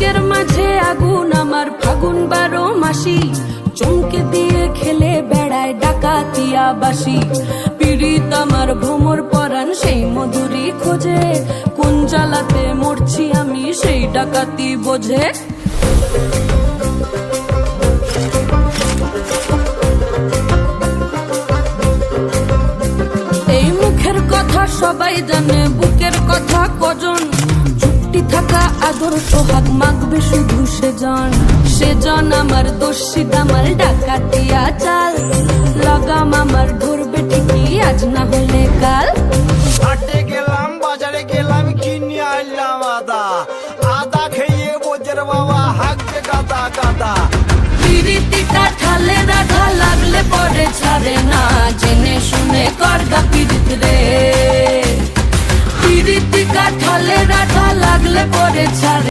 বুকের মাঝে আগুন আমার ফাগুন 12 মাসি, চমকে দিয়ে খেলে বেড়ায় ডাকাতিয়া বাসি। পীড়িত আমার ভ্রমর পরাণ সেই মধুরী খোঁজে, কোন জ্বালাতে মরছি আমি সেই ডাকাতি বোঝে। এই মুখের কথা সবাই জানে, বুকের কথা কজন, চুক্তি থাকা আদর সোহাগ মাগবে শুধু সেজন আমার দোষী দামাল ডাকাতিয়া চাল, লাগাম আমার ধরবে ঠিকই আজ না হলে কাল। হাটে গেলাম বাজারে গেলাম কিনে আনলাম আদা, আদা খেয়ে বোঝের বাবা হাঁকছে গাদা গাদা। পিরিতিটা ঠালে রাধা লাগলে পরে ছাড়ে না, জেনে শুনে করগা পিরিত রে। পিরিতি কাঠালে রাধা লাগলে পরে ছাড়ে